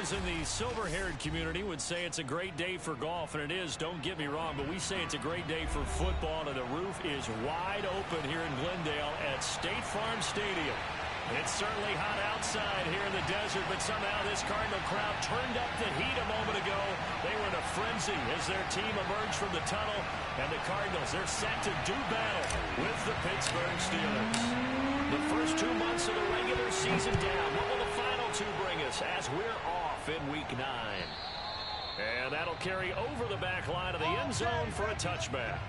Those in the silver-haired community would say it's a great day for golf, and it is, don't get me wrong, but we say it's a great day for football, and the roof is wide open here in Glendale at State Farm Stadium. It's certainly hot outside here in the desert, but somehow this Cardinal crowd turned up the heat a moment ago. They were in a frenzy as their team emerged from the tunnel, and the Cardinals, they're set to do battle with the Pittsburgh Steelers. The first 2 months of the regular season down. What will the final two bring us as we're off in Week 9? And that'll carry over the back line of the end zone for a touchback.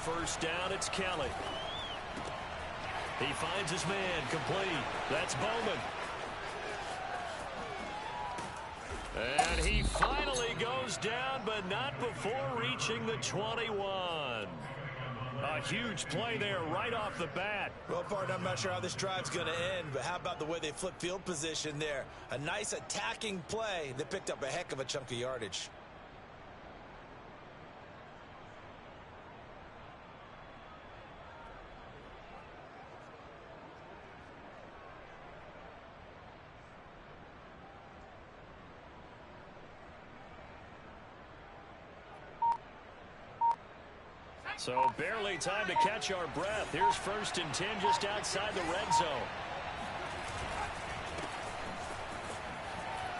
First down, it's Kelly. He finds his man, complete. That's Bowman. And he finally goes down, but not before reaching the 21. A huge play there right off the bat. Well, partner, I'm not sure how this drive's going to end, but how about the way they flip field position there? A nice attacking play that picked up a heck of a chunk of yardage. So barely time to catch our breath. Here's 1st and 10 just outside the red zone.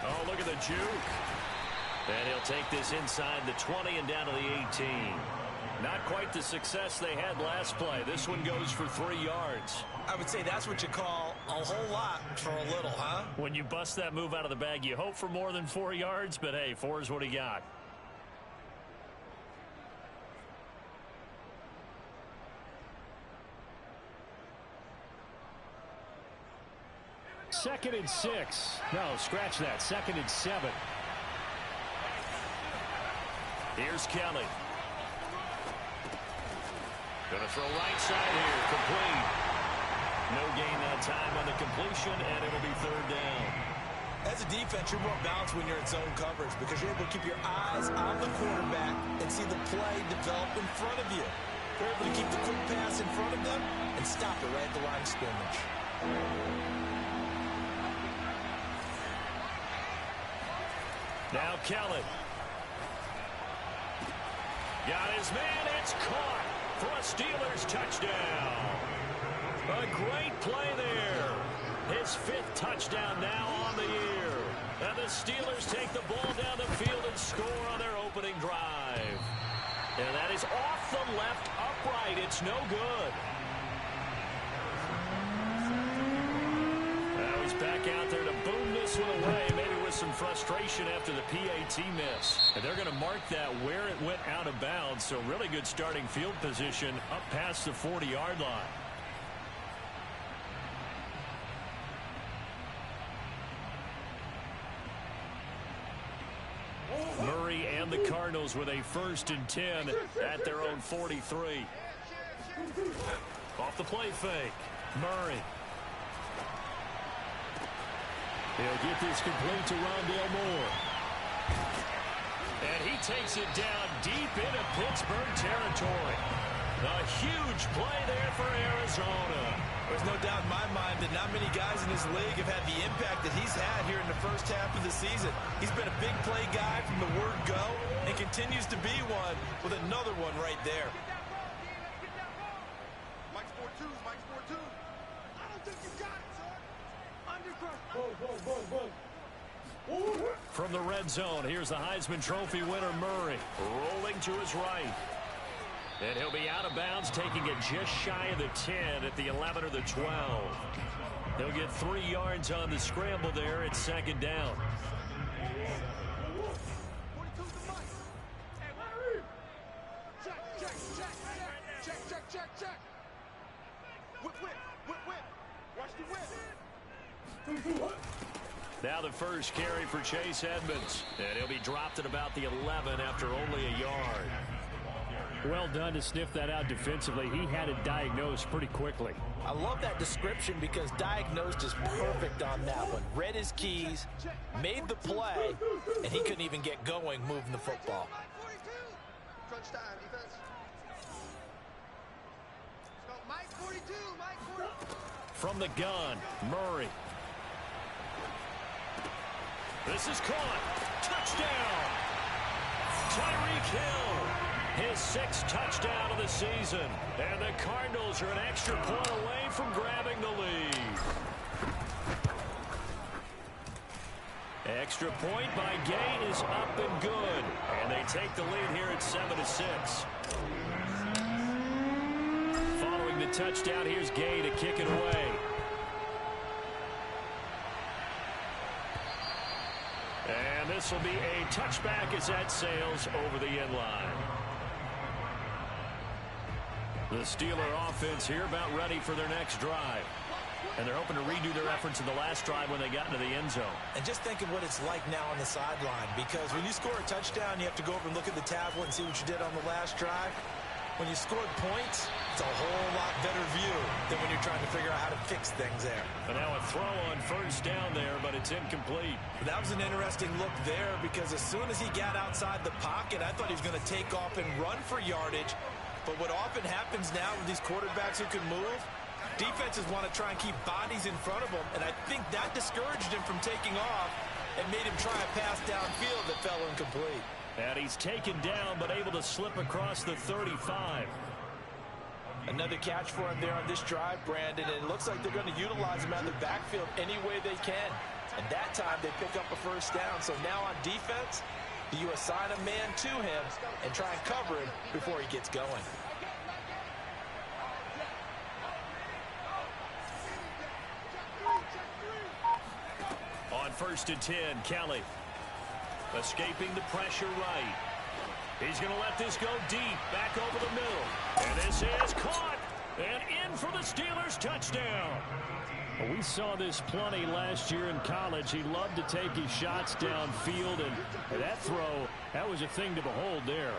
Oh, look at the juke. And he'll take this inside the 20 and down to the 18. Not quite the success they had last play. This one goes for 3 yards. I would say that's what you call a whole lot for a little, huh? When you bust that move out of the bag, you hope for more than 4 yards, but hey, 4 is what he got. Second and 6. No, scratch that. 2nd and 7. Here's Kelly. Gonna throw right side here. Complete. No gain that time on the completion, and it'll be 3rd down. As a defense, you're more balanced when you're in zone coverage because you're able to keep your eyes on the quarterback and see the play develop in front of you. You're able to keep the quick pass in front of them and stop it right at the line of scrimmage. Now Kelly. Got his man. It's caught for a Steelers touchdown. A great play there. His 5th touchdown now on the year. And the Steelers take the ball down the field and score on their opening drive. And that is off the left upright. It's no good. Now he's back out there to boom this one away. Maybe with some frustration after the PAT miss. And they're going to mark that where it went out of bounds. So really good starting field position up past the 40-yard line. Murray and the Cardinals with a 1st and 10 at their own 43. Off the play fake. Murray. He'll get this complete to Rondale Moore. And he takes it down deep into Pittsburgh territory. A huge play there for Arizona. There's no doubt in my mind that not many guys in this league have had the impact that he's had here in the first half of the season. He's been a big play guy from the word go and continues to be one with another one right there. Mike's 4-2, Mike's 4-2. I don't think you got it, son. From the red zone, here's the Heisman Trophy winner, Murray, rolling to his right. And he'll be out of bounds, taking it just shy of the 10 at the 11 or the 12. He'll get 3 yards on the scramble there at 2nd down. Check. Whip. Watch the whip. Now the first carry for Chase Edmonds. And he'll be dropped at about the 11 after only a yard. Well done to sniff that out defensively. He had it diagnosed pretty quickly. I love that description because diagnosed is perfect on that one. Read his keys, made the play, and he couldn't even get going moving the football. Crunch time, defense. So Mike 42, Mike 42. From the gun, Murray. This is caught. Touchdown. Tyreek Hill, his 6th touchdown of the season. And the Cardinals are an extra point away from grabbing the lead. Extra point by Gay is up and good. And they take the lead here at 7-6. Following the touchdown, here's Gay to kick it away. And this will be a touchback as that sails over the end line. The Steeler offense here about ready for their next drive. And they're hoping to redo their efforts in the last drive when they got into the end zone. And just think of what it's like now on the sideline, because when you score a touchdown, you have to go over and look at the tablet and see what you did on the last drive. When you scored points, it's a whole lot better view than when you're trying to figure out how to fix things there. And now a throw on first down there, but it's incomplete. That was an interesting look there because as soon as he got outside the pocket, I thought he was going to take off and run for yardage. But what often happens now with these quarterbacks who can move, defenses want to try and keep bodies in front of them, and I think that discouraged him from taking off and made him try a pass downfield that fell incomplete. And he's taken down, but able to slip across the 35. Another catch for him there on this drive, Brandon, and it looks like they're going to utilize him out of the backfield any way they can. And that time they pick up a first down. So now on defense, do you assign a man to him and try and cover him before he gets going? On 1st and 10, Kelly escaping the pressure right. He's going to let this go deep, back over the middle. And this is caught and in for the Steelers touchdown. Well, we saw this plenty last year in college. He loved to take his shots downfield, and that throw, that was a thing to behold there.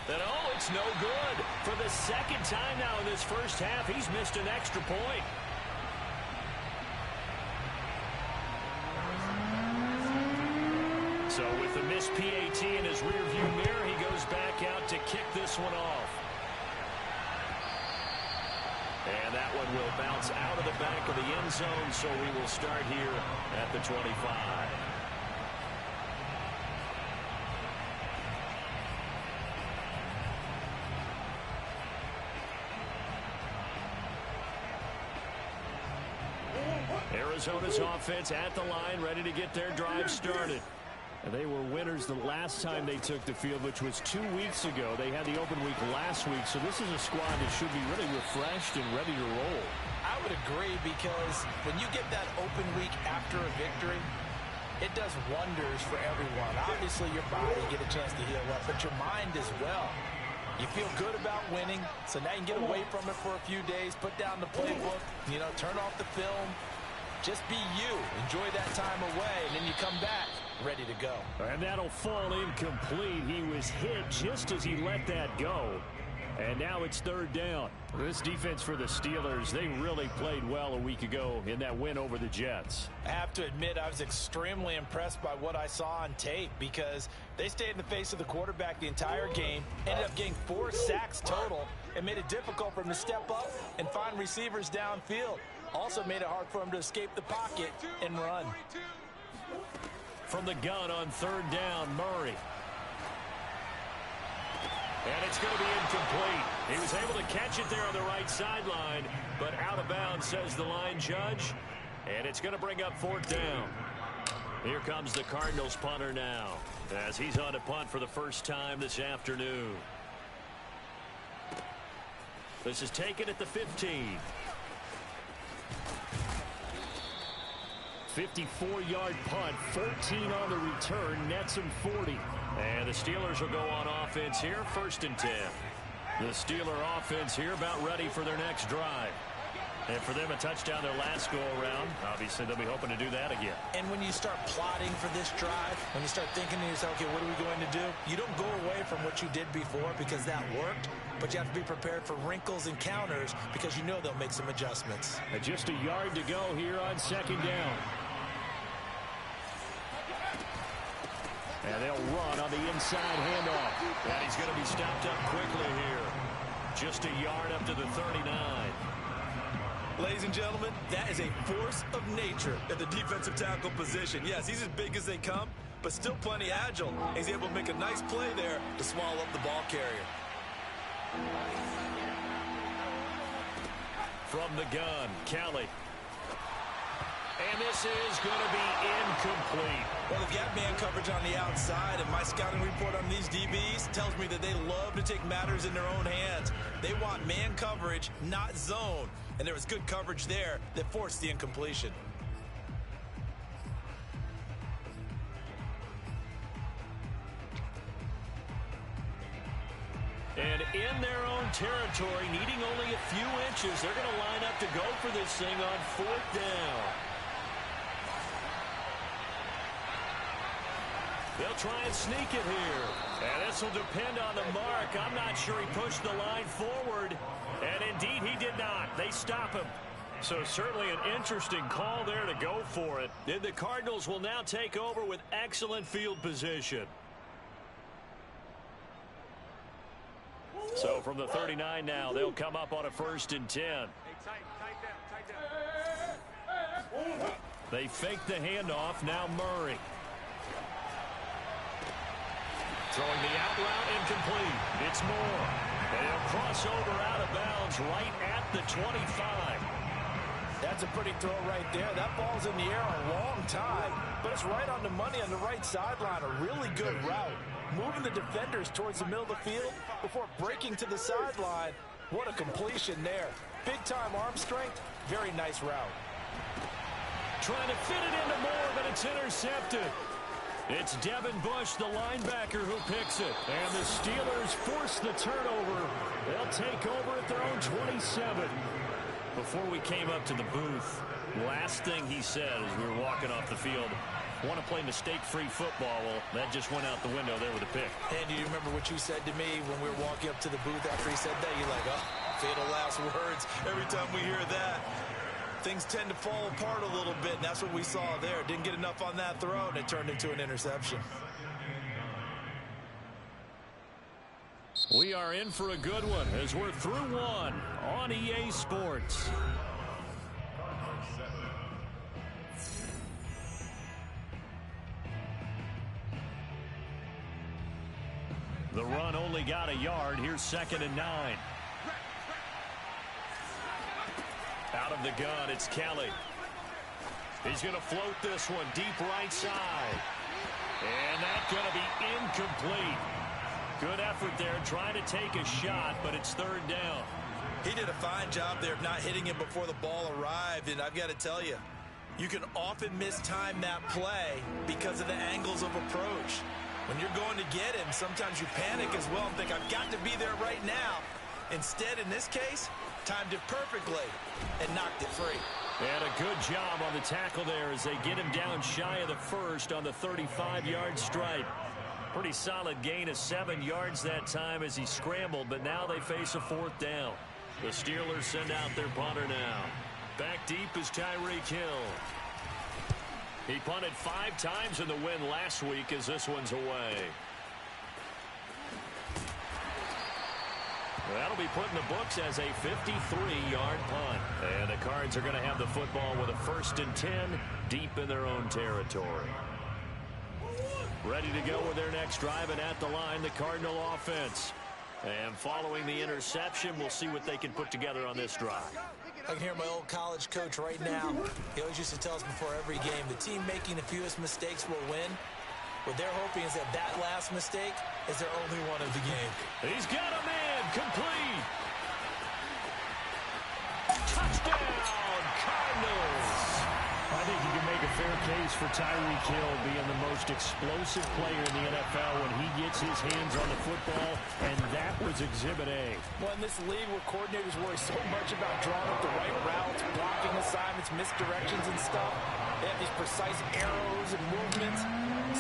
And oh, it's no good. For the 2nd time now in this first half, he's missed an extra point. So with the missed PAT in his rearview mirror, he goes back out to kick this one off. And that one will bounce out of the back of the end zone, so we will start here at the 25. Arizona's offense at the line, ready to get their drive started. And they were winners the last time they took the field, which was 2 weeks ago. They had the open week last week, so this is a squad that should be really refreshed and ready to roll. I would agree, because when you get that open week after a victory, it does wonders for everyone. Obviously, your body get a chance to heal up, but your mind as well. You feel good about winning, so now you can get away from it for a few days, put down the playbook, turn off the film. Just be you. Enjoy that time away, and then you come back ready to go. And that'll fall incomplete. He was hit just as he let that go. And now it's 3rd down. This defense for the Steelers, they really played well a week ago in that win over the Jets. I have to admit, I was extremely impressed by what I saw on tape, because they stayed in the face of the quarterback the entire game, ended up getting 4 sacks total, and made it difficult for him to step up and find receivers downfield. Also made it hard for him to escape the pocket and run. From the gun on 3rd down, Murray. And it's going to be incomplete. He was able to catch it there on the right sideline, but out of bounds, says the line judge. And it's going to bring up 4th down. Here comes the Cardinals punter now, as he's on to punt for the first time this afternoon. This is taken at the 15. 54-yard punt, 14 on the return, nets him 40. And the Steelers will go on offense here, 1st and 10. The Steeler offense here about ready for their next drive. And for them, a touchdown their last go-around. Obviously, they'll be hoping to do that again. And when you start plotting for this drive, when you start thinking to yourself, okay, what are we going to do? You don't go away from what you did before because that worked, but you have to be prepared for wrinkles and counters because you know they'll make some adjustments. And just a yard to go here on second down. And they'll run on the inside handoff. And he's going to be stopped up quickly here. Just a yard up to the 39. Ladies and gentlemen, that is a force of nature at the defensive tackle position. Yes, he's as big as they come, but still plenty agile. He's able to make a nice play there to swallow up the ball carrier. From the gun, Kelly. And this is going to be incomplete. Well, the gap man coverage on the outside, and my scouting report on these DBs tells me that they love to take matters in their own hands. They want man coverage, not zone. And there was good coverage there that forced the incompletion. And in their own territory, needing only a few inches, they're going to line up to go for this thing on fourth down. They'll try and sneak it here. And this will depend on the mark. I'm not sure he pushed the line forward. And indeed, he did not. They stop him. So certainly an interesting call there to go for it. And the Cardinals will now take over with excellent field position. So from the 39 now, they'll come up on a 1st and 10. Hey, tight down. They fake the handoff. Now Murray. Throwing the out route incomplete. It's Moore. And he'll cross over out of bounds right at the 25. That's a pretty throw right there. That ball's in the air a long time, but it's right on the money on the right sideline. A really good route. Moving the defenders towards the middle of the field before breaking to the sideline. What a completion there. Big-time arm strength. Very nice route. Trying to fit it into Moore, but it's intercepted. It's Devin Bush, the linebacker, who picks it. And the Steelers force the turnover. They'll take over at their own 27. Before we came up to the booth, last thing he said as we were walking off the field, want to play mistake-free football. Well, that just went out the window there with a pick. And do you remember what you said to me when we were walking up to the booth after he said that? You're like, oh, fatal last words. Every time we hear that, things tend to fall apart a little bit, and that's what we saw there. Didn't get enough on that throw, and it turned into an interception. We are in for a good one as we're through one on EA Sports. The run only got a yard. Here's 2nd and 9. Out of the gun, it's Kelly. He's going to float this one deep right side. And that's going to be incomplete. Good effort there, trying to take a shot, but it's 3rd down. He did a fine job there of not hitting him before the ball arrived, and I've got to tell you, you can often mistime that play because of the angles of approach. When you're going to get him, sometimes you panic as well and think, I've got to be there right now. Instead, in this case, timed it perfectly and knocked it free. And a good job on the tackle there as they get him down shy of the first on the 35-yard stripe. Pretty solid gain of 7 yards that time as he scrambled, but now they face a 4th down. The Steelers send out their punter now. Back deep is Tyreek Hill. He punted 5 times in the win last week as this one's away. That'll be put in the books as a 53-yard punt. And the Cards are going to have the football with a 1st and 10 deep in their own territory. Ready to go with their next drive, and at the line, the Cardinal offense. And following the interception, we'll see what they can put together on this drive. I can hear my old college coach right now. He always used to tell us before every game, the team making the fewest mistakes will win. What they're hoping is that that last mistake is their only one of the game. He's got a man complete. Touchdown, Cardinals. I think think you can make a fair case for Tyreek Hill being the most explosive player in the NFL when he gets his hands on the football, and that was Exhibit A. Well, in this league where coordinators worry so much about drawing up the right routes, blocking assignments, misdirections and stuff, they have these precise arrows and movements.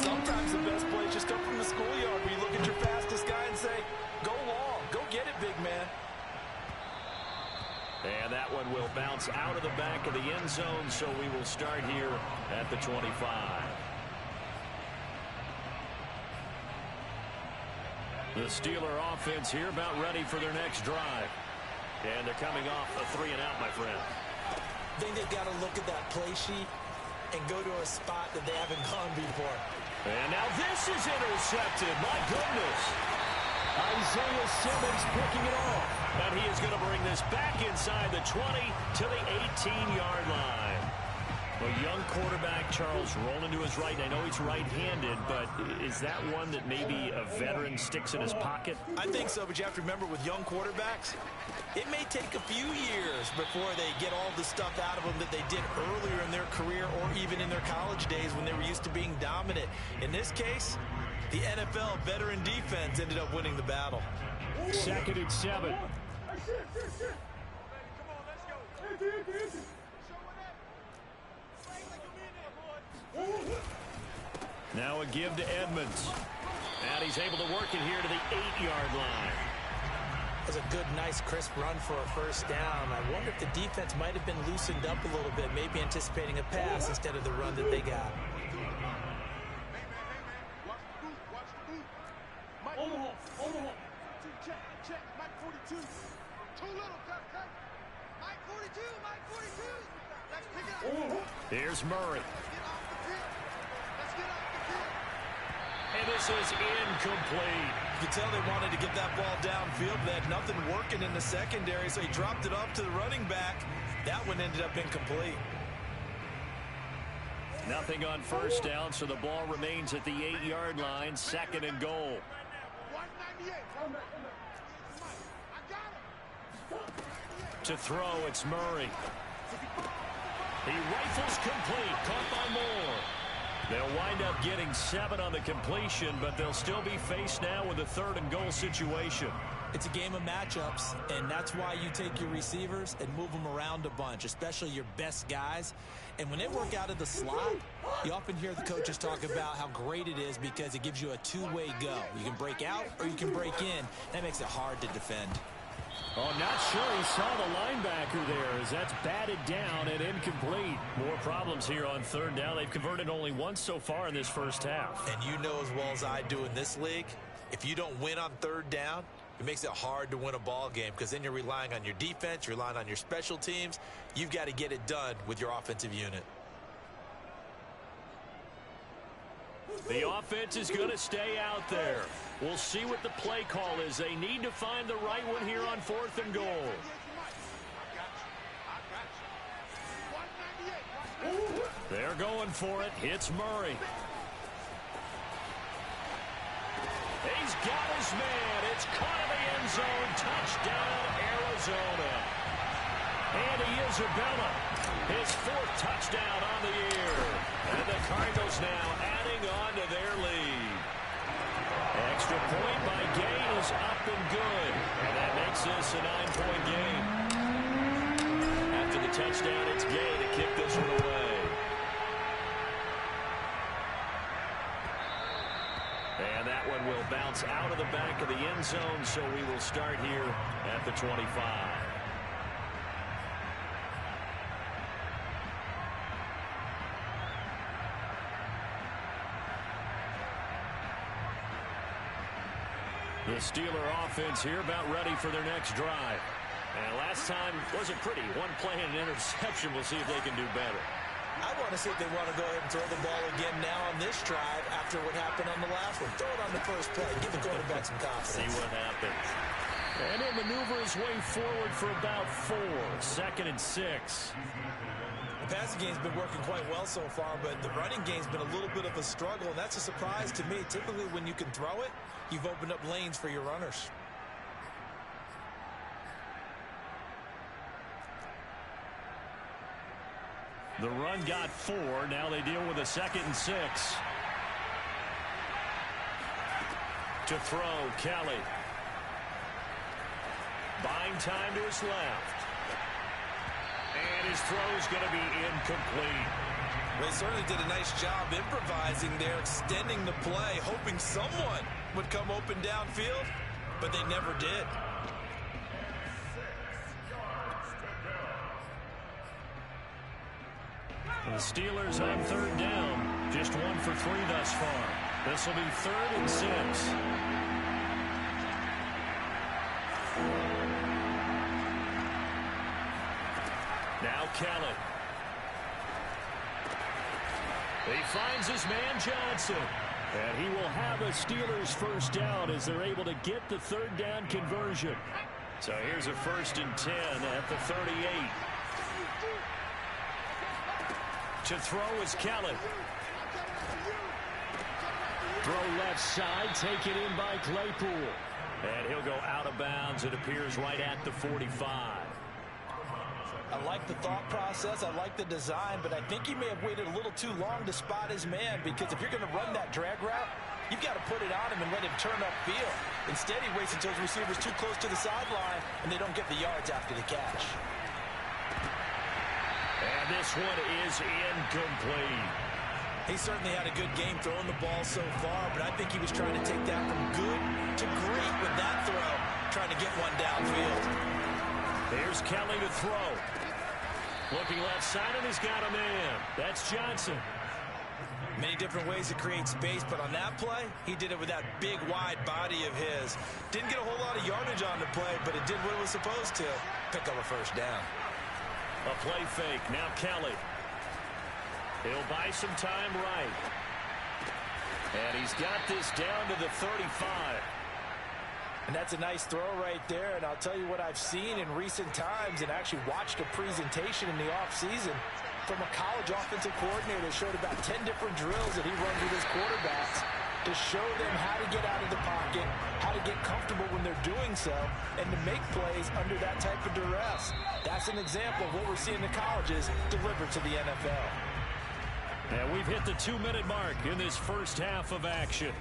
Sometimes the best play is just up from the schoolyard where you look at your fastest guy and say, go long, go get it, big man. And that one will bounce out of the back of the end zone, so we will start here at the 25. The Steeler offense here about ready for their next drive. And they're coming off a 3-and-out, my friend. I think they've got to look at that play sheet and go to a spot that they haven't gone before. And now this is intercepted. My goodness. Isaiah Simmons picking it off. And he is going to bring this back inside the 20 to the 18-yard line. A young quarterback, Charles, rolling to his right. I know he's right-handed, but is that one that maybe a veteran sticks in his pocket? I think so, but you have to remember with young quarterbacks, it may take a few years before they get all the stuff out of them that they did earlier in their career or even in their college days when they were used to being dominant. In this case, the NFL veteran defense ended up winning the battle. 2nd and 7. Now a give to Edmonds. And he's able to work it here to the 8-yard line. That's a good, nice, crisp run for a first down. I wonder if the defense might have been loosened up a little bit, maybe anticipating a pass instead of the run that they got. Check, Mike 42. Too little, cut. Mike 42, Mike 42. Let's pick it up. Here's Murray. Get off the field. Let's get off the field. And this is incomplete. You can tell they wanted to get that ball downfield. They had nothing working in the secondary, so he dropped it off to the running back. That one ended up incomplete. Nothing on first down, so the ball remains at the 8-yard line. 2nd and goal. 198. To throw, it's Murray. He rifles complete, caught by Moore. They'll wind up getting 7 on the completion, but they'll still be faced now with a 3rd and goal situation. It's a game of matchups, and that's why you take your receivers and move them around a bunch, especially your best guys. And when they work out of the slot, you often hear the coaches talk about how great it is because it gives you a two-way go. You can break out or you can break in. That makes it hard to defend. Oh, not sure he saw the linebacker there as that's batted down and incomplete. More problems here on 3rd down. They've converted only once so far in this first half. And you know as well as I do in this league, if you don't win on 3rd down, it makes it hard to win a ball game because then you're relying on your defense, you're relying on your special teams. You've got to get it done with your offensive unit. The offense is going to stay out there. We'll see what the play call is. They need to find the right one here on 4th and goal. They're going for it. Hits Murray. He's got his man. It's caught in the end zone. Touchdown, Arizona. Andy Isabella, his 4th touchdown on the year. And the Cardinals now adding on to their lead. Extra point by Gay is up and good. And that makes this a 9-point game. After the touchdown, it's Gay to kick this one away. And that one will bounce out of the back of the end zone, so we will start here at the 25. The Steeler offense here about ready for their next drive. And last time wasn't pretty. One play and an interception. We'll see if they can do better. I want to see if they want to go ahead and throw the ball again now on this drive after what happened on the last one. Throw it on the first play. Give the quarterback some confidence. See what happens. And he'll maneuver his way forward for about 4. 2nd and 6. The passing game's been working quite well so far, but the running game's been a little bit of a struggle, and that's a surprise to me. Typically, when you can throw it, you've opened up lanes for your runners. The run got 4. Now they deal with a 2nd and 6. To throw, Kelly. Buying time to his left. And his throw's going to be incomplete. They certainly did a nice job improvising there, extending the play, hoping someone would come open downfield, but they never did. The Steelers on 3rd down. Just 1 for 3 thus far. This will be 3rd and 6. Now Kelly. He finds his man Johnson. And he will have a Steelers first down as they're able to get the 3rd down conversion. So here's a 1st and 10 at the 38. To throw is Kelly. Throw left side, taken in by Claypool. And he'll go out of bounds, it appears, right at the 45. I like the thought process, I like the design, but I think he may have waited a little too long to spot his man, because if you're going to run that drag route, you've got to put it on him and let him turn upfield. Instead, he waits until his receiver's too close to the sideline, and they don't get the yards after the catch. And this one is incomplete. He certainly had a good game throwing the ball so far, but I think he was trying to take that from good to great with that throw, trying to get one downfield. Here's Kelly to throw. Looking left side, and he's got a man. That's Johnson. Many different ways to create space, but on that play, he did it with that big, wide body of his. Didn't get a whole lot of yardage on the play, but it did what it was supposed to. Pick up a first down. A play fake. Now Kelly. He'll buy some time right. And he's got this down to the 35. And that's a nice throw right there. And I'll tell you what I've seen in recent times, and actually watched a presentation in the offseason from a college offensive coordinator that showed about 10 different drills that he runs with his quarterbacks to show them how to get out of the pocket, how to get comfortable when they're doing so, and to make plays under that type of duress. That's an example of what we're seeing in colleges delivered to the NFL. And we've hit the 2-minute mark in this first half of action.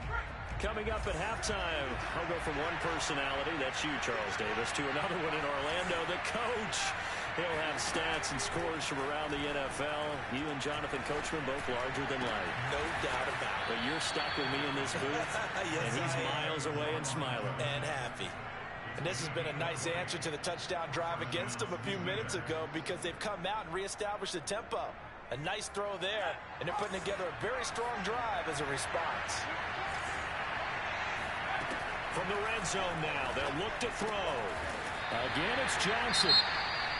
Coming up at halftime, I'll go from one personality, that's you, Charles Davis, to another one in Orlando, the coach. He'll have stats and scores from around the NFL. You and Jonathan Coachman both larger than life. No doubt about it. But you're stuck with me in this booth, yes, and he's miles away and smiling. And happy. And this has been a nice answer to the touchdown drive against them a few minutes ago, because they've come out and reestablished the tempo. A nice throw there, and they're putting together a very strong drive as a response. From the red zone now, they'll look to throw. Again, it's Johnson.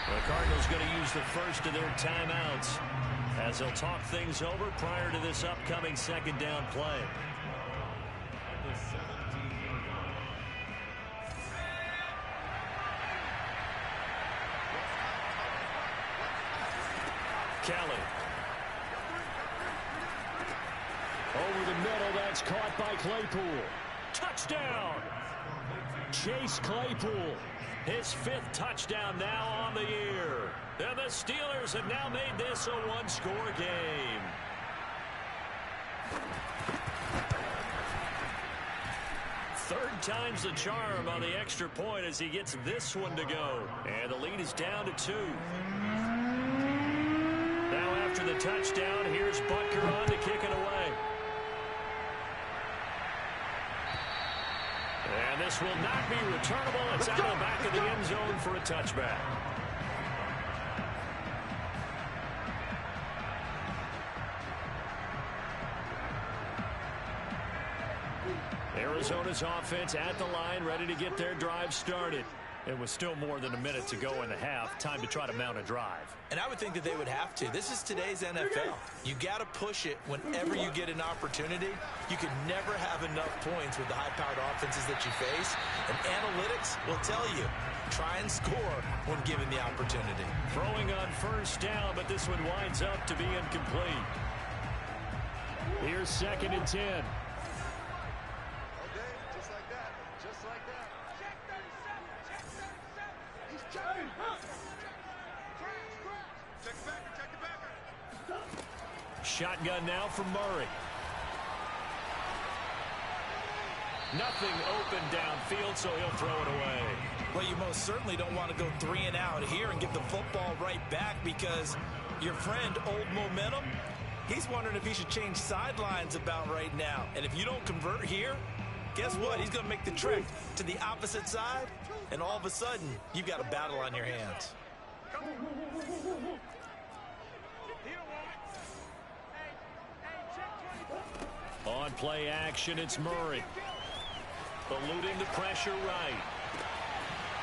The Cardinals going to use the first of their timeouts as they'll talk things over prior to this upcoming 2nd down play. Kelly. Over the middle, that's caught by Claypool. Touchdown! Chase Claypool. His 5th touchdown now on the year. And the Steelers have now made this a 1-score game. Third time's the charm on the extra point as he gets this one to go. And the lead is down to 2. Now after the touchdown, here's Butker on to kick it away. And this will not be returnable. It's out of the back of the end zone for a touchback. Arizona's offense at the line, ready to get their drive started. It was still more than a minute to go in the half. Time to try to mount a drive. And I would think that they would have to. This is today's NFL. You got to push it whenever you get an opportunity. You can never have enough points with the high-powered offenses that you face. And analytics will tell you, try and score when given the opportunity. Throwing on first down, but this one winds up to be incomplete. Here's 2nd and 10. Okay, just like that. Just like that. Check 37. Check 37. He's checking. Crash. Check the backer. Check the backer. Shotgun now for Murray. Nothing open downfield, so he'll throw it away. Well, you most certainly don't want to go 3 and out here and give the football right back, because your friend, Old Momentum, he's wondering if he should change sidelines about right now. And if you don't convert here, guess what? He's going to make the trek to the opposite side, and all of a sudden, you've got a battle on your hands. On play action, it's Murray. Eluding the pressure right.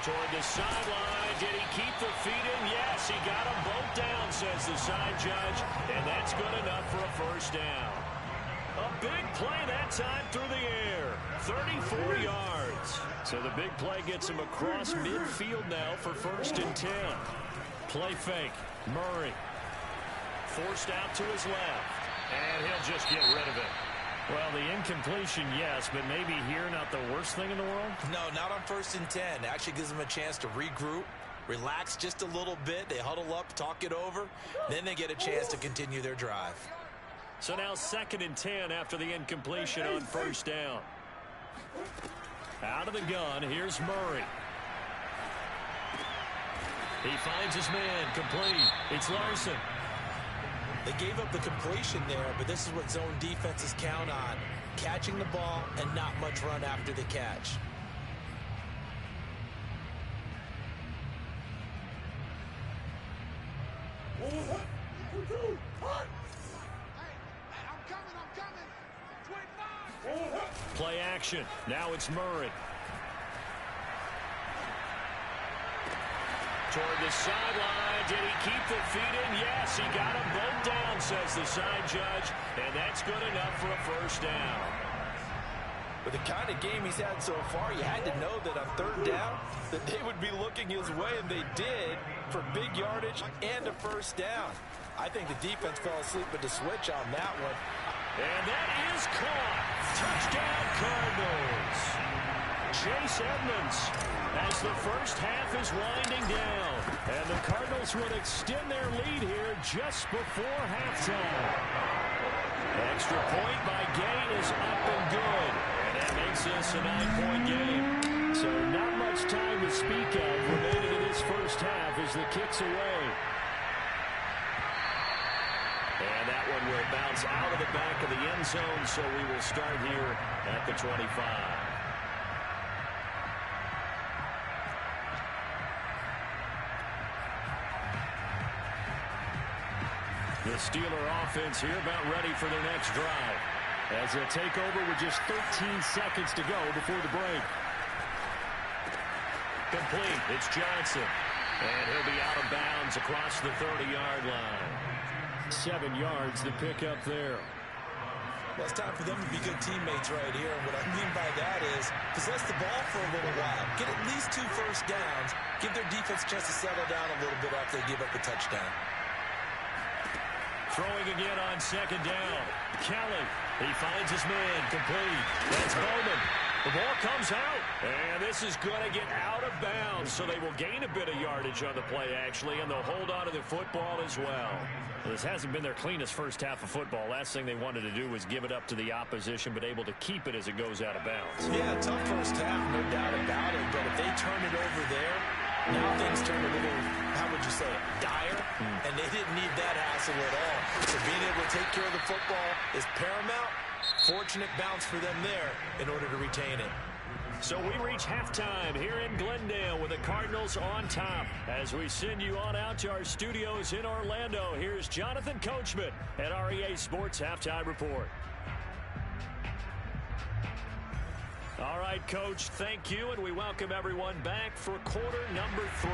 Toward the sideline. Did he keep the feet in? Yes, he got them both down, says the side judge. And that's good enough for a first down. A big play that time through the air. 34 yards. So the big play gets him across midfield now for 1st and 10. Play fake. Murray. Forced out to his left. And he'll just get rid of it. Well, the incompletion, yes, but maybe here not the worst thing in the world? No, not on 1st and 10. Actually gives them a chance to regroup, relax just a little bit. They huddle up, talk it over. Then they get a chance to continue their drive. So now 2nd and 10 after the incompletion on 1st down. Out of the gun, here's Murray. He finds his man, complete. It's Larson. They gave up the completion there, but this is what zone defenses count on. Catching the ball and not much run after the catch. Play action. Now it's Murray. Toward the sideline. Did he keep the feet in? Yes, he got them both down, says the side judge. And that's good enough for a first down. With the kind of game he's had so far, you had to know that on 3rd down, that they would be looking his way, and they did, for big yardage and a first down. I think the defense fell asleep with the switch on that one. And that is caught. Touchdown, Cardinals. Chase Edmonds as the first half is winding down. And the Cardinals would extend their lead here just before halftime. Extra point by Gay is up and good. And that makes this a 9-point game. So not much time to speak of remaining in this first half as the kick's away. And that one will bounce out of the back of the end zone, so we will start here at the 25. The Steeler offense here about ready for their next drive as they take over with just 13 seconds to go before the break. Complete. It's Johnson. And he'll be out of bounds across the 30-yard line. 7 yards the pick up there. Well, it's time for them to be good teammates right here. And what I mean by that is possess the ball for a little while. Get at least 2 first downs. Give their defense a chance to settle down a little bit after they give up a touchdown. Throwing again on 2nd down. Kelly. He finds his man. Complete. That's Bowman. The ball comes out. And this is going to get out of bounds. So they will gain a bit of yardage on the play, actually. And they'll hold on to the football as well. This hasn't been their cleanest first half of football. Last thing they wanted to do was give it up to the opposition, but able to keep it as it goes out of bounds. Yeah, tough first half, no doubt about it. But if they turn it over there, now things turn a little, how would you say it, dire? And they didn't need that hassle at all. So being able to take care of the football is paramount. Fortunate bounce for them there in order to retain it. So we reach halftime here in Glendale with the Cardinals on top. As we send you on out to our studios in Orlando, here's Jonathan Coachman at REA Sports Halftime Report. All right, Coach, thank you, and we welcome everyone back for quarter number 3.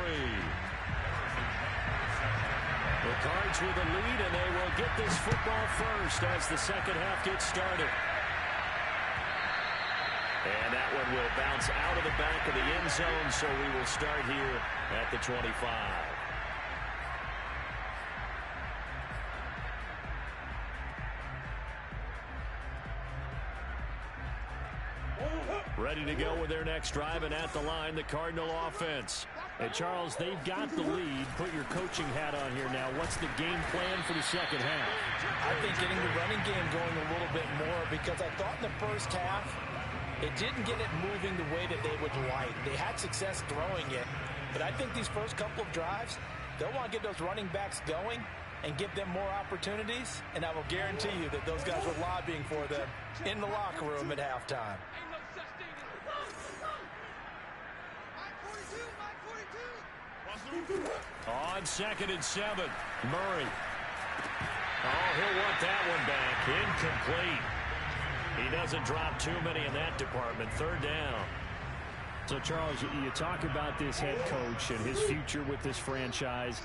The Cards with the lead, and they will get this football first as the second half gets started. And that one will bounce out of the back of the end zone, so we will start here at the 25. Ready to go with their next drive, and at the line, the Cardinal offense. And Charles, they've got the lead. Put your coaching hat on here now. What's the game plan for the second half? I think getting the running game going a little bit more, because I thought in the first half, it didn't get it moving the way that they would like. They had success throwing it, but I think these first couple of drives, they'll want to get those running backs going and give them more opportunities, and I will guarantee you that those guys were lobbying for them in the locker room at halftime. On 2nd and 7, Murray. Oh, he'll want that one back. Incomplete. He doesn't drop too many in that department. 3rd down. So, Charles, you talk about this head coach and his future with this franchise.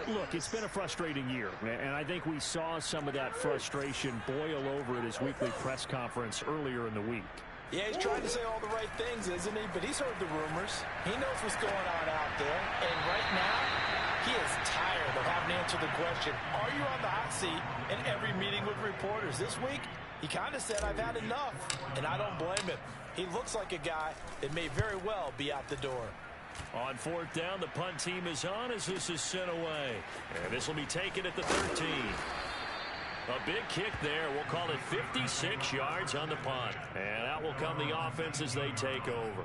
Look, it's been a frustrating year, and I think we saw some of that frustration boil over at his weekly press conference earlier in the week. Yeah, he's trying to say all the right things, isn't he? But he's heard the rumors. He knows what's going on out there. And right now, he is tired of having to answer the question, are you on the hot seat in every meeting with reporters? This week, he kind of said, I've had enough. And I don't blame him. He looks like a guy that may very well be out the door. On 4th down, the punt team is on as this is sent away. And this will be taken at the 13. A big kick there. We'll call it 56 yards on the punt. And out will come the offense as they take over.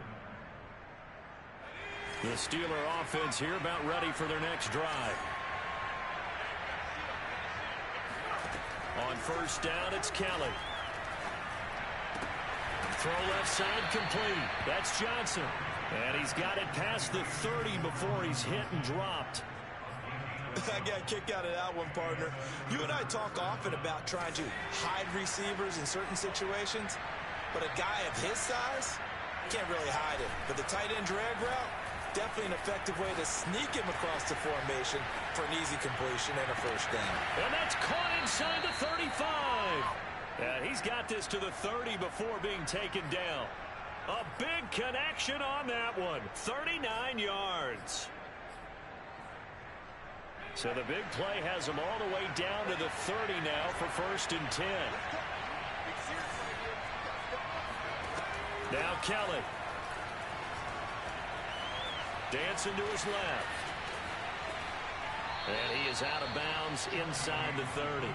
The Steeler offense here about ready for their next drive. On 1st down, it's Kelly. Throw left side complete. That's Johnson. And he's got it past the 30 before he's hit and dropped. I got a kick out of that one, partner. You and I talk often about trying to hide receivers in certain situations, but a guy of his size can't really hide it. But the tight end drag route, definitely an effective way to sneak him across the formation for an easy completion and a 1st down. And that's caught inside the 35. And he's got this to the 30 before being taken down. A big connection on that one. 39 yards. So the big play has him all the way down to the 30 now for 1st and 10. Now Kelly. Dancing to his left. And he is out of bounds inside the 30.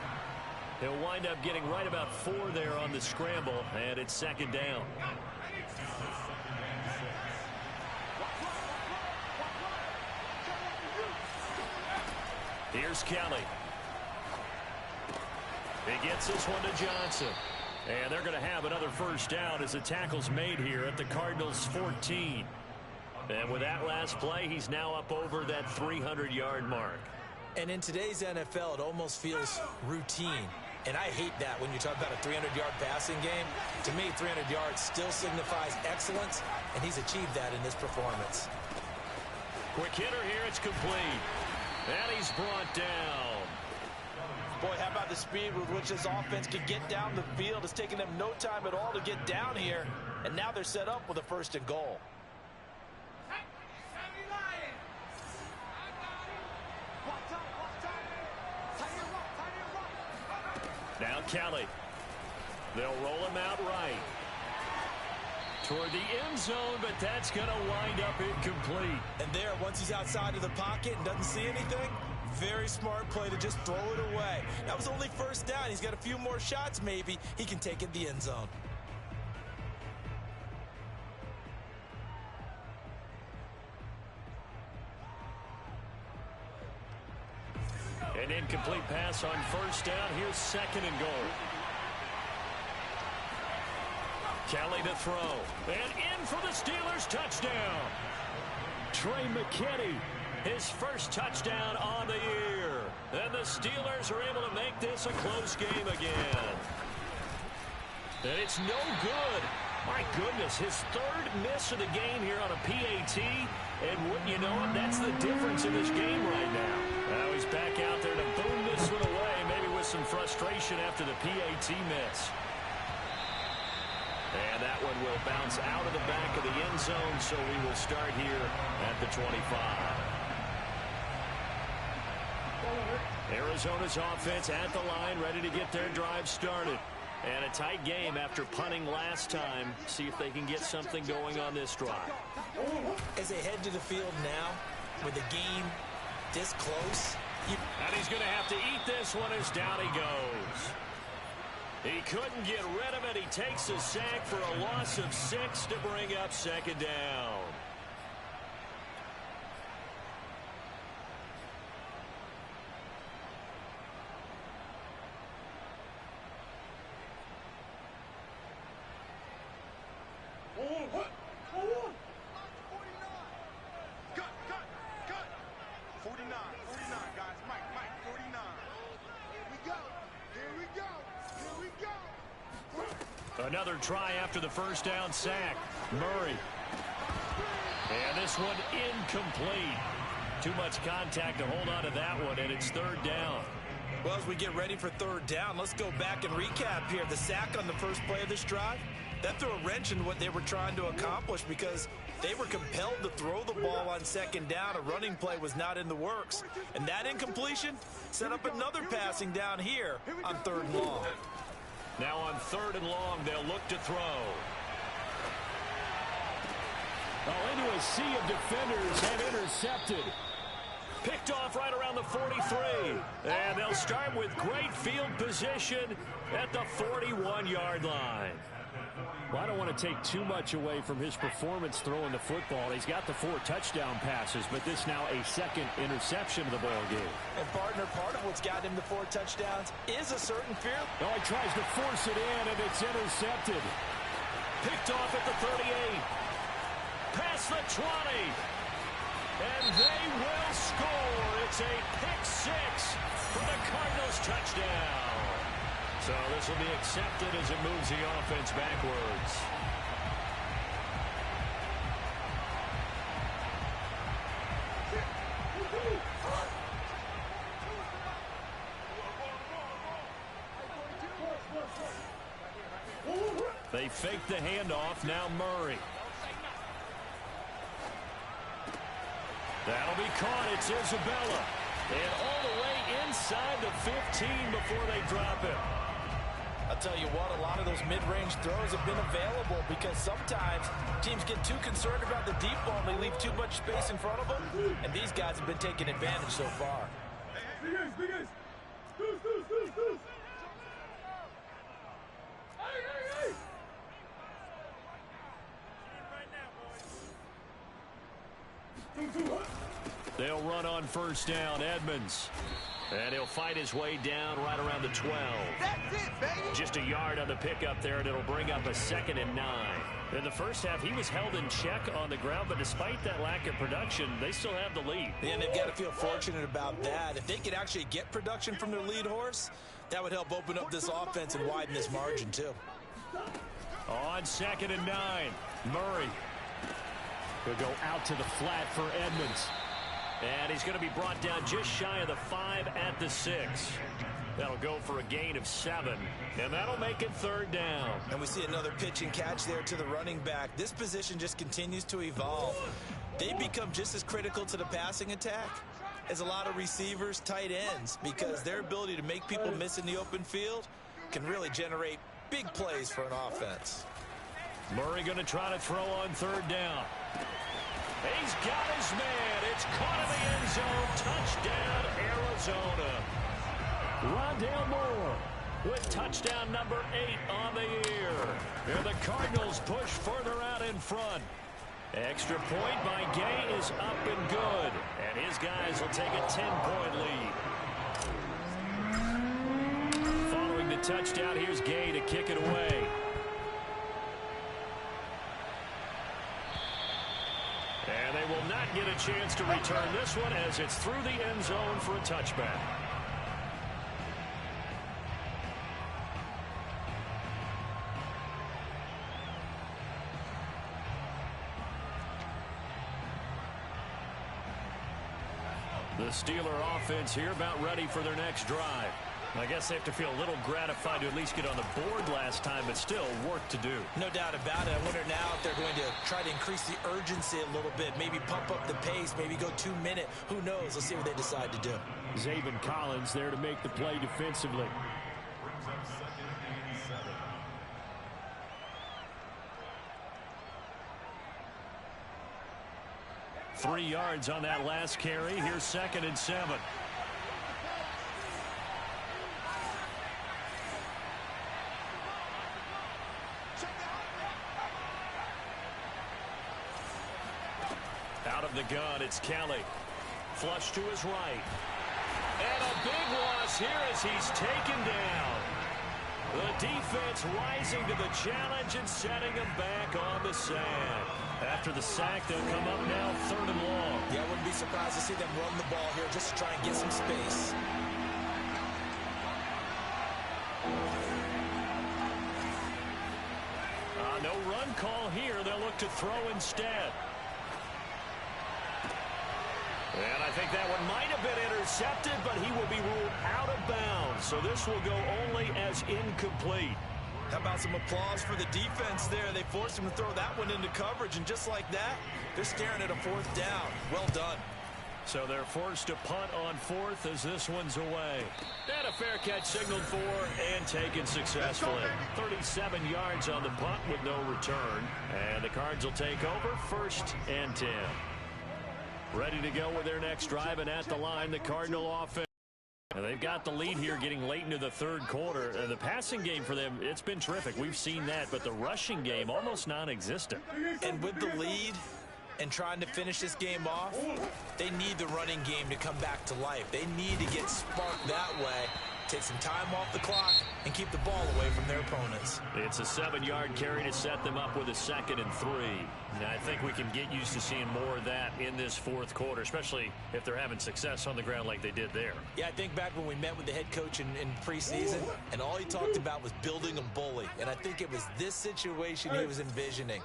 He'll wind up getting right about 4 there on the scramble, and it's 2nd down. Here's Kelly. He gets this one to Johnson. And they're going to have another 1st down as the tackle's made here at the Cardinals' 14. And with that last play, he's now up over that 300-yard mark. And in today's NFL, it almost feels routine. And I hate that when you talk about a 300-yard passing game. To me, 300 yards still signifies excellence, and he's achieved that in this performance. Quick hitter here, it's complete. And he's brought down. Boy, how about the speed with which this offense can get down the field? It's taken them no time at all to get down here, and now they're set up with a 1st and goal. Now Kelly. They'll roll him out right. Toward the end zone, but that's going to wind up incomplete. And there, once he's outside of the pocket and doesn't see anything, very smart play to just throw it away. That was only 1st down. He's got a few more shots, maybe. He can take it the end zone. An incomplete pass on 1st down. Here's 2nd and goal. Kelly to throw. And in for the Steelers touchdown. Trey McKinney, his 1st touchdown on the year. And the Steelers are able to make this a close game again. And it's no good. My goodness, his 3rd miss of the game here on a PAT. And wouldn't you know it, that's the difference in this game right now. Now he's back out there to boom this one away, maybe with some frustration after the PAT miss. And that one will bounce out of the back of the end zone, so we will start here at the 25. Arizona's offense at the line, ready to get their drive started. And a tight game after punting last time. See if they can get something going on this drive. As they head to the field now, with the game this close. And he's going to have to eat this one as down he goes. He couldn't get rid of it. He takes a sack for a loss of 6 to bring up second down. Another try after the first down sack. Murray. And this one incomplete. Too much contact to hold on to that one, and it's third down. Well, as we get ready for third down, let's go back and recap here. The sack on the first play of this drive, that threw a wrench in what they were trying to accomplish because they were compelled to throw the ball on second down. A running play was not in the works. And that incompletion set up another passing down here on third and long. Now on third and long, they'll look to throw. Oh, into a sea of defenders and intercepted. Picked off right around the 43. And they'll start with great field position at the 41-yard line. Well, I don't want to take too much away from his performance throwing the football. He's got the 4 touchdown passes, but this now a second interception of the ball game. And partner, part of what's got him the 4 touchdowns is a certain fear. Oh, he tries to force it in, and it's intercepted. Picked off at the 38. Past the 20. And they will score. It's a pick 6 for the Cardinals touchdown. So this will be accepted as it moves the offense backwards. They fake the handoff. Now Murray. That'll be caught. It's Isabella. And all the way inside the 15 before they drop it. I'll tell you what, a lot of those mid-range throws have been available because sometimes teams get too concerned about the deep ball and they leave too much space in front of them, and these guys have been taking advantage so far. They'll run on first down. Edmonds. And he'll fight his way down right around the 12. That's it, baby. Just a yard on the pickup there, and it'll bring up a 2nd and 9. In the first half, he was held in check on the ground, but despite that lack of production, they still have the lead. And they've got to feel fortunate about that. If they could actually get production from their lead horse, that would help open up this offense and widen this margin, too. On 2nd and 9, Murray. He'll go out to the flat for Edmonds. And he's going to be brought down just shy of the 5 at the 6. That'll go for a gain of 7. And that'll make it third down. And we see another pitch and catch there to the running back. This position just continues to evolve. They become just as critical to the passing attack as a lot of receivers, tight ends, because their ability to make people miss in the open field can really generate big plays for an offense. Murray going to try to throw on third down. He's got his man. It's caught in the end zone. Touchdown, Arizona. Rondale Moore with touchdown number 8 on the year. And the Cardinals push further out in front. Extra point by Gay is up and good. And his guys will take a 10-point lead. Following the touchdown, here's Gay to kick it away. And they will not get a chance to return this one as it's through the end zone for a touchback. The Steeler offense here about ready for their next drive. I guess they have to feel a little gratified to at least get on the board last time, but still work to do. No doubt about it. I wonder now if they're going to try to increase the urgency a little bit, maybe pump up the pace, maybe go 2-minute. Who knows? Let's see what they decide to do. Zaven Collins there to make the play defensively. 3 yards on that last carry. Here's 2nd and 7. Out of the gun, it's Kelly. Flush to his right. And a big loss here as he's taken down. The defense rising to the challenge and setting him back on the sand. After the sack, they'll come up now 3rd and long. Yeah, I wouldn't be surprised to see them run the ball here just to try and get some space. No run call here. They'll look to throw instead. And I think that one might have been intercepted, but he will be ruled out of bounds. So this will go only as incomplete. How about some applause for the defense there? They forced him to throw that one into coverage, and just like that, they're staring at a 4th down. Well done. So they're forced to punt on 4th as this one's away. And a fair catch signaled for and taken successfully. 37 yards on the punt with no return. And the Cards will take over 1st and 10. Ready to go with their next drive, and at the line, the Cardinal offense. And they've got the lead here getting late into the 3rd quarter. The passing game for them, it's been terrific. We've seen that, but the rushing game almost non-existent. And with the lead and trying to finish this game off, they need the running game to come back to life. They need to get sparked that way, take some time off the clock, and keep the ball away from their opponents. It's a 7-yard carry to set them up with a 2nd and 3. Now, I think we can get used to seeing more of that in this 4th quarter, especially if they're having success on the ground like they did there. Yeah, I think back when we met with the head coach in preseason, and all he talked about was building a bully. And I think it was this situation he was envisioning.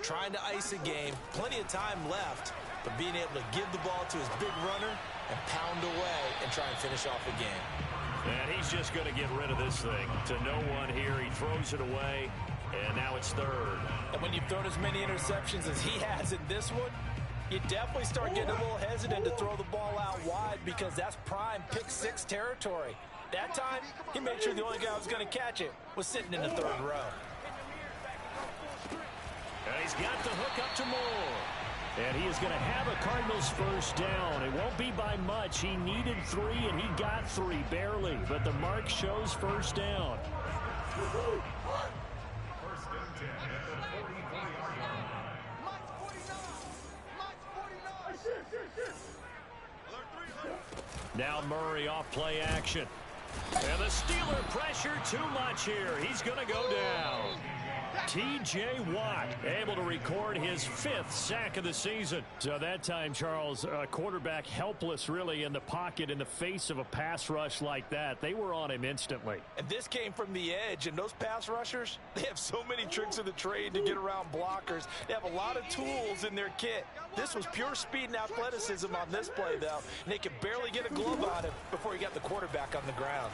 Trying to ice a game, plenty of time left, but being able to give the ball to his big runner and pound away and try and finish off a game. And he's just going to get rid of this thing to no one here. He throws it away, and now it's 3rd. And when you've thrown as many interceptions as he has in this one, you definitely start getting a little hesitant to throw the ball out wide because that's prime pick-6 territory. That time, he made sure the only guy who was going to catch it was sitting in the 3rd row. And he's got the hook up to Moore. And he is going to have a Cardinals 1st down. It won't be by much. He needed 3, and he got 3, barely. But the mark shows 1st down. Now Murray off play action. And the Steeler pressure too much here. He's going to go down. T.J. Watt able to record his 5th sack of the season. So that time, Charles, quarterback helpless really in the pocket in the face of a pass rush like that. They were on him instantly. And this came from the edge, and those pass rushers, they have so many tricks of the trade to get around blockers. They have a lot of tools in their kit. This was pure speed and athleticism on this play, though, and they could barely get a glove on him before he got the quarterback on the ground.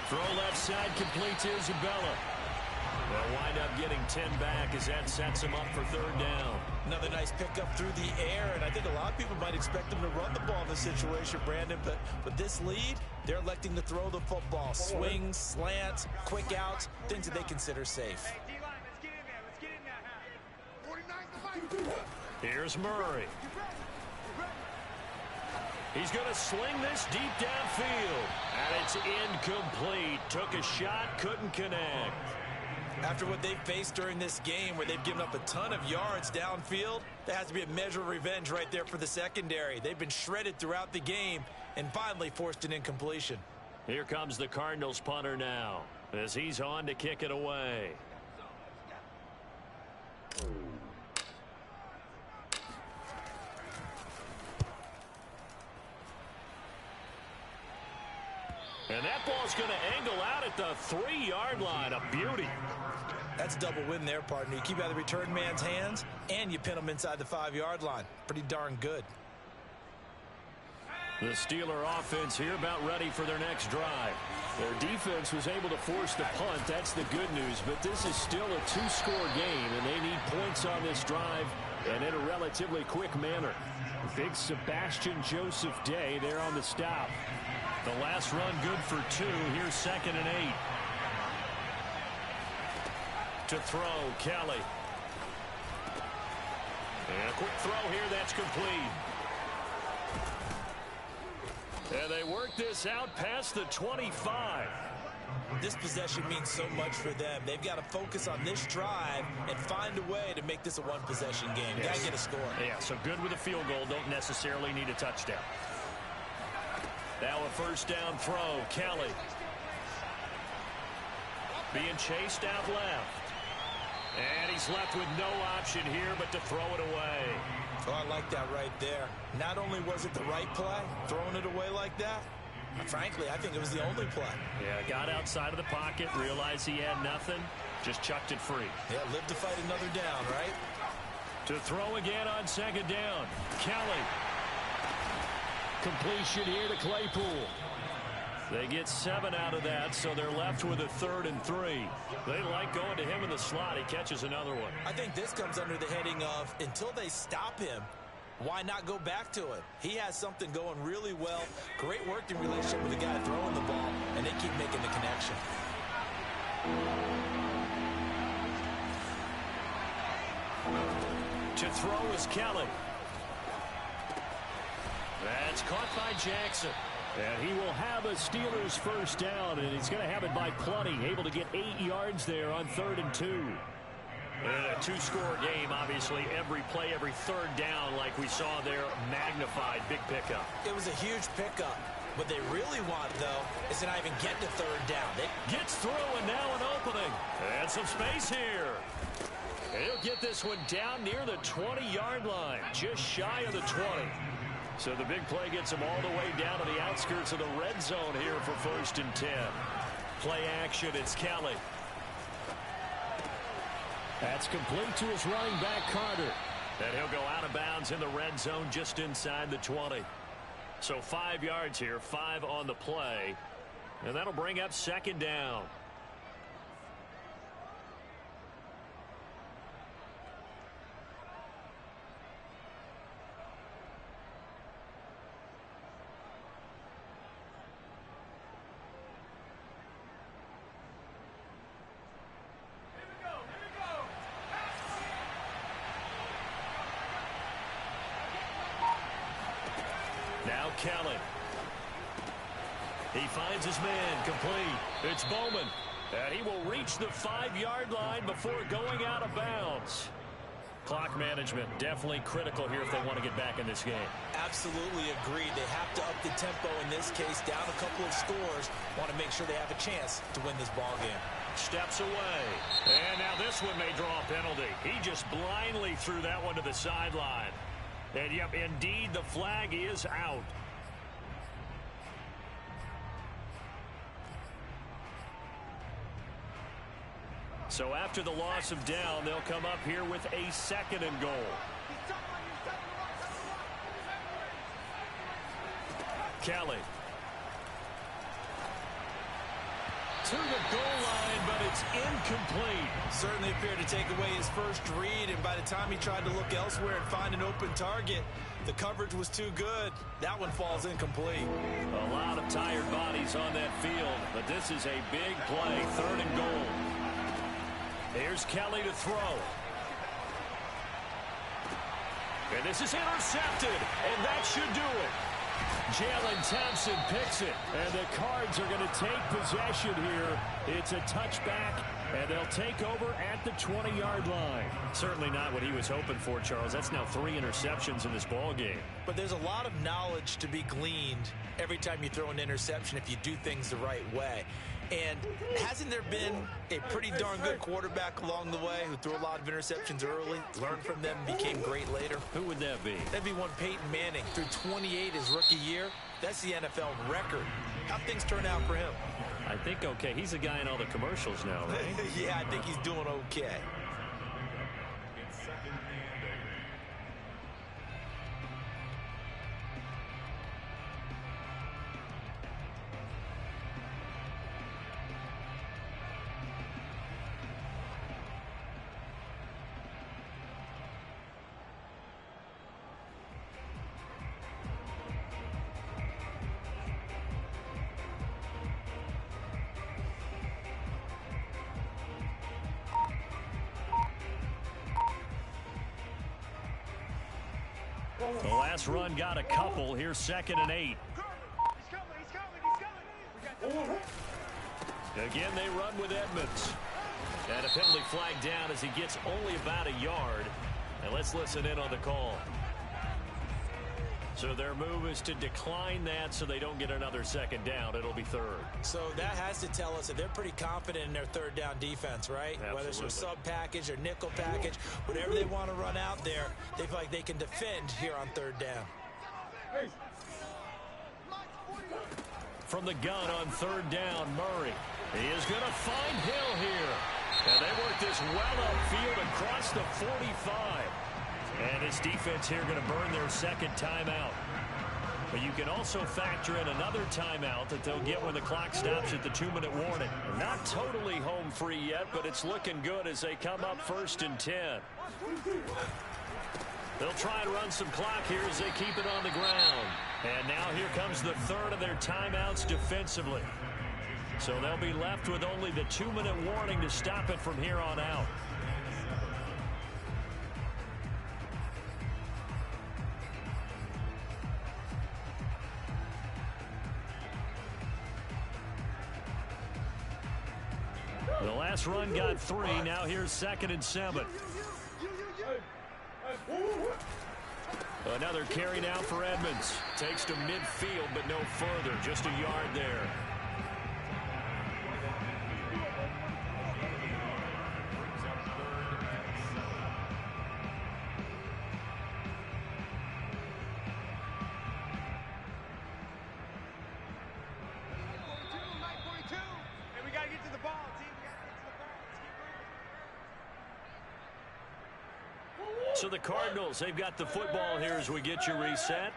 Throw left side complete to Isabella. They'll wind up getting 10 back as that sets him up for 3rd down. Another nice pickup through the air, and I think a lot of people might expect them to run the ball in this situation, Brandon, but with this lead, they're electing to throw the football. Swings, slants, quick outs, things that they consider safe. Here's Murray. He's going to sling this deep downfield. And it's incomplete. Took a shot, couldn't connect. After what they've faced during this game where they've given up a ton of yards downfield, there has to be a measure of revenge right there for the secondary. They've been shredded throughout the game and finally forced an incompletion. Here comes the Cardinals punter now as he's on to kick it away. And that ball's going to angle out at the 3-yard line. A beauty. That's a double win there, partner. You keep out of the return man's hands, and you pin him inside the 5-yard line. Pretty darn good. The Steeler offense here about ready for their next drive. Their defense was able to force the punt. That's the good news. But this is still a 2-score game, and they need points on this drive and in a relatively quick manner. Big Sebastian Joseph Day there on the stop. The last run good for 2. Here's 2nd and 8. To throw, Kelly. And a quick throw here, that's complete. And they work this out past the 25. This possession means so much for them. They've got to focus on this drive and find a way to make this a one-possession game. Yes. Got to get a score. Yeah, so good with a field goal. Don't necessarily need a touchdown. Now a first down throw. Kelly. Being chased out left. And he's left with no option here but to throw it away. Oh, I like that right there. Not only was it the right play, throwing it away like that, frankly, I think it was the only play. Yeah, got outside of the pocket, realized he had nothing, just chucked it free. Yeah, live to fight another down, right? To throw again on 2nd down. Kelly. Completion here to Claypool. They get 7 out of that, so they're left with a 3rd and 3. They like going to him in the slot. He catches another one. I think this comes under the heading of, until they stop him, why not go back to it? He has something going really well. Great working relationship with the guy throwing the ball, and they keep making the connection. To throw is Kelly. That's caught by Jackson. And he will have a Steelers first down, and he's going to have it by plenty. Able to get 8 yards there on 3rd and 2. And a 2-score game, obviously. Every play, every 3rd down, like we saw there, magnified. Big pickup. It was a huge pickup. What they really want, though, is to not even get to 3rd down. Gets through, and now an opening. And some space here. And he'll get this one down near the 20-yard line, just shy of the 20. So the big play gets him all the way down to the outskirts of the red zone here for 1st and 10. Play action, it's Kelly. That's complete to his running back, Carter. And he'll go out of bounds in the red zone just inside the 20. So 5 yards here, 5 on the play. And that'll bring up 2nd down. Now Kelly. He finds his man, complete. It's Bowman. And he will reach the 5-yard line before going out of bounds. Clock management definitely critical here if they want to get back in this game. Absolutely agreed. They have to up the tempo in this case, down a couple of scores. Want to make sure they have a chance to win this ball game. Steps away. And now this one may draw a penalty. He just blindly threw that one to the sideline. And, yep, indeed, the flag is out. So after the loss of down, they'll come up here with a 2nd and goal. Kelly. To the goal line, but it's incomplete. Certainly appeared to take away his first read, and by the time he tried to look elsewhere and find an open target, the coverage was too good. That one falls incomplete. A lot of tired bodies on that field, but this is a big play, 3rd and goal. Here's Kelly to throw. And this is intercepted, and that should do it. Jalen Thompson picks it, and the Cards are going to take possession here. It's a touchback, and they'll take over at the 20-yard line. Certainly not what he was hoping for, Charles. That's now 3 interceptions in this ball game. But there's a lot of knowledge to be gleaned every time you throw an interception if you do things the right way. And hasn't there been a pretty darn good quarterback along the way who threw a lot of interceptions early, learned from them, and became great later? Who would that be? That'd be one Peyton Manning. Threw 28 his rookie year. That's the NFL record. How'd things turn out for him? I think okay. He's the guy in all the commercials now, right? Yeah, I think he's doing okay. The last run got a couple. Here's 2nd and 8. Again, they run with Edmonds. And a penalty flag down as he gets only about a yard. And let's listen in on the call. So their move is to decline that so they don't get another 2nd down. It'll be 3rd. So that has to tell us that they're pretty confident in their 3rd down defense, right? Absolutely. Whether it's a sub package or nickel package, whatever they want to run out there, they feel like they can defend here on 3rd down. From the gun on 3rd down, Murray. He is going to find Hill here. And they work this well upfield across the 45. And this defense here going to burn their 2nd timeout. But you can also factor in another timeout that they'll get when the clock stops at the 2-minute warning. Not totally home free yet, but it's looking good as they come up 1st and 10. They'll try and run some clock here as they keep it on the ground. And now here comes the 3rd of their timeouts defensively. So they'll be left with only the 2-minute warning to stop it from here on out. The last run got 3. Now here's 2nd and 7. Another carry now for Edmonds. Takes to midfield, but no further. Just a yard there. So the Cardinals, they've got the football here as we get you reset.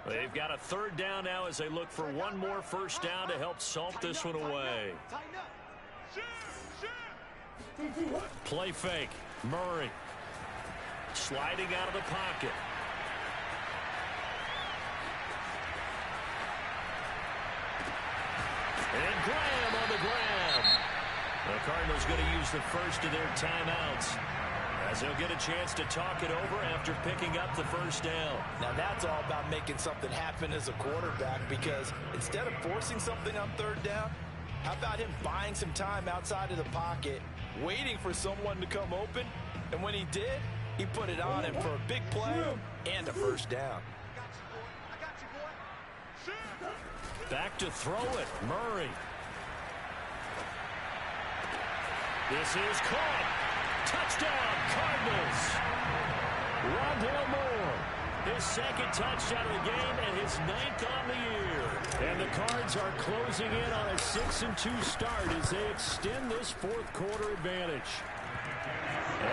They've got a 3rd down now as they look for one more 1st down to help salt this one away. Play fake. Murray. Sliding out of the pocket. And Graham on the ground. The Cardinals going to use the 1st of their timeouts, as they'll get a chance to talk it over after picking up the 1st down. Now that's all about making something happen as a quarterback, because instead of forcing something on 3rd down, how about him buying some time outside of the pocket, waiting for someone to come open, and when he did, he put it on him for a big play and a 1st down. Back to throw it, Murray. This is caught. Touchdown, Cardinals. Rondale Moore, his 2nd touchdown of the game and his 9th on the year. And the Cards are closing in on a 6-2 start as they extend this 4th quarter advantage.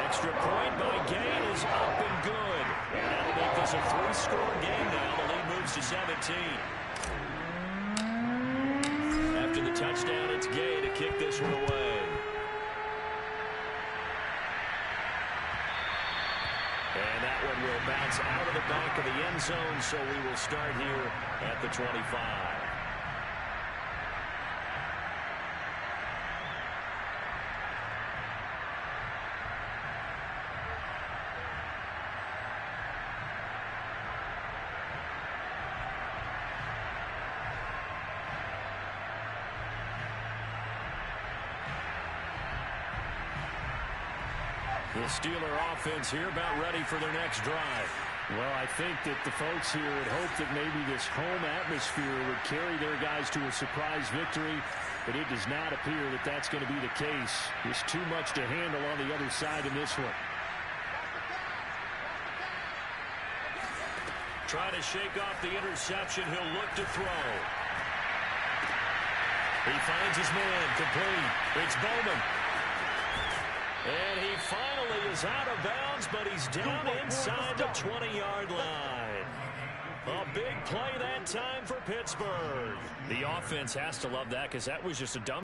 Extra point by Gay is up and good. And that'll make this a 3-score game now. The lead moves to 17. After the touchdown, it's Gay to kick this one away. And that one will bounce out of the back of the end zone, so we will start here at the 25. The Steeler offense here about ready for their next drive. Well, I think that the folks here had hoped that maybe this home atmosphere would carry their guys to a surprise victory, but it does not appear that that's going to be the case. There's too much to handle on the other side in this one. Trying to shake off the interception. He'll look to throw. He finds his man complete. It's Bowman. And he finally is out of bounds, but he's down inside the 20-yard line. A big play that time for Pittsburgh. The offense has to love that because that was just a dumb